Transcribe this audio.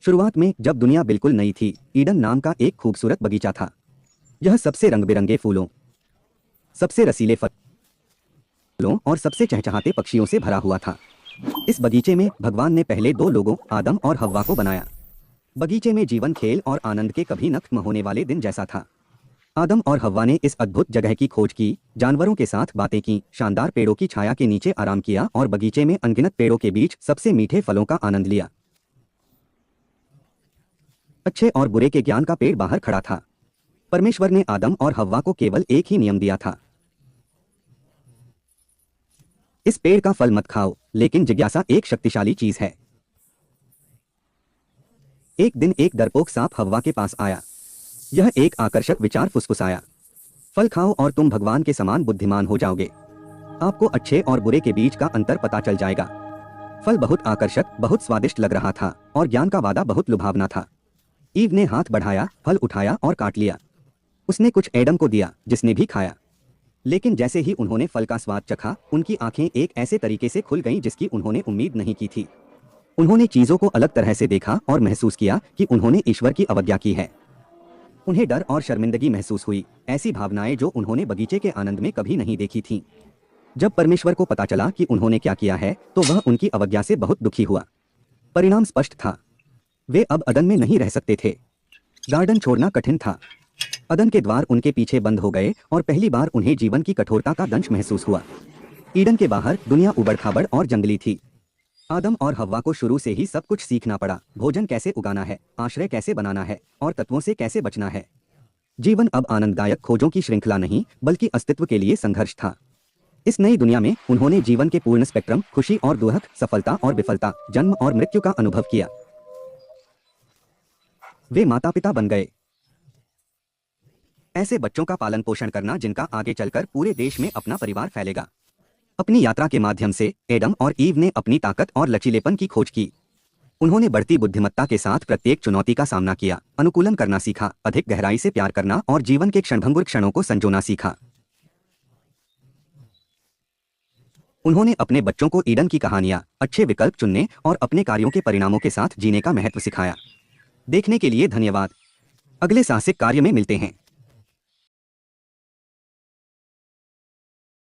शुरुआत में जब दुनिया बिल्कुल नई थी, ईडन नाम का एक खूबसूरत बगीचा था। यह सबसे रंग बिरंगे फूलों, सबसे रसीले फलों और सबसे चहचहाते पक्षियों से भरा हुआ था। इस बगीचे में भगवान ने पहले दो लोगों आदम और हव्वा को बनाया। बगीचे में जीवन, खेल और आनंद के कभी न खत्म होने वाले दिन जैसा था। आदम और हव्वा ने इस अद्भुत जगह की खोज की, जानवरों के साथ बातें की, शानदार पेड़ों की छाया के नीचे आराम किया और बगीचे में अनगिनत पेड़ों के बीच सबसे मीठे फलों का आनंद लिया। अच्छे और बुरे के ज्ञान का पेड़ बाहर खड़ा था। परमेश्वर ने आदम और हव्वा को केवल एक ही नियम दिया था, इस पेड़ का फल मत खाओ। लेकिन जिज्ञासा एक शक्तिशाली चीज है। एक दिन एक डरपोक सांप हव्वा के पास आया। यह एक आकर्षक विचार फुसफुसाया, फल खाओ और तुम भगवान के समान बुद्धिमान हो जाओगे। आपको अच्छे और बुरे के बीच का अंतर पता चल जाएगा। फल बहुत आकर्षक, बहुत स्वादिष्ट लग रहा था और ज्ञान का वादा बहुत लुभावना था। ईव ने हाथ बढ़ाया, फल उठाया और काट लिया। उसने कुछ एडम को दिया, जिसने भी खाया। लेकिन जैसे ही उन्होंने फल का स्वाद चखा, उनकी आंखें एक ऐसे तरीके से खुल गईं जिसकी उन्होंने उम्मीद नहीं की थी। उन्होंने चीजों को अलग तरह से देखा और महसूस किया कि उन्होंने ईश्वर की अवज्ञा की है। उन्हें डर और शर्मिंदगी महसूस हुई, ऐसी भावनाएं जो उन्होंने बगीचे के आनंद में कभी नहीं देखी थीं। जब परमेश्वर को पता चला कि उन्होंने क्या किया है, तो वह उनकी अवज्ञा से बहुत दुखी हुआ। परिणाम स्पष्ट था, वे अब अदन में नहीं रह सकते थे। गार्डन छोड़ना कठिन था। अदन के द्वार उनके पीछे बंद हो गए और पहली बार उन्हें जीवन की कठोरता का दंश महसूस हुआ। ईडन के बाहर दुनिया उबड़-खाबड़ और जंगली थी। आदम और हव्वा को शुरू से ही सब कुछ सीखना पड़ा, भोजन कैसे उगाना है, आश्रय कैसे बनाना है और तत्वों से कैसे बचना है। जीवन अब आनंददायक खोजों की श्रृंखला नहीं, बल्कि अस्तित्व के लिए संघर्ष था। इस नई दुनिया में उन्होंने जीवन के पूर्ण स्पेक्ट्रम, खुशी और दुख, सफलता और विफलता, जन्म और मृत्यु का अनुभव किया। वे माता पिता बन गए, ऐसे बच्चों का पालन पोषण करना जिनका आगे चलकर पूरे देश में अपना परिवार फैलेगा। अपनी यात्रा के माध्यम से एडम और ईव ने अपनी ताकत और लचीलेपन की खोज की। उन्होंने बढ़ती बुद्धिमत्ता के साथ प्रत्येक चुनौती का सामना किया, अनुकूलन करना सीखा, अधिक गहराई से प्यार करना और जीवन के क्षणभंगुर क्षणों को संजोना सीखा। उन्होंने अपने बच्चों को ईडन की कहानियां, अच्छे विकल्प चुनने और अपने कार्यों के परिणामों के साथ जीने का महत्व सिखाया। देखने के लिए धन्यवाद। अगले साहसिक कार्य में मिलते हैं।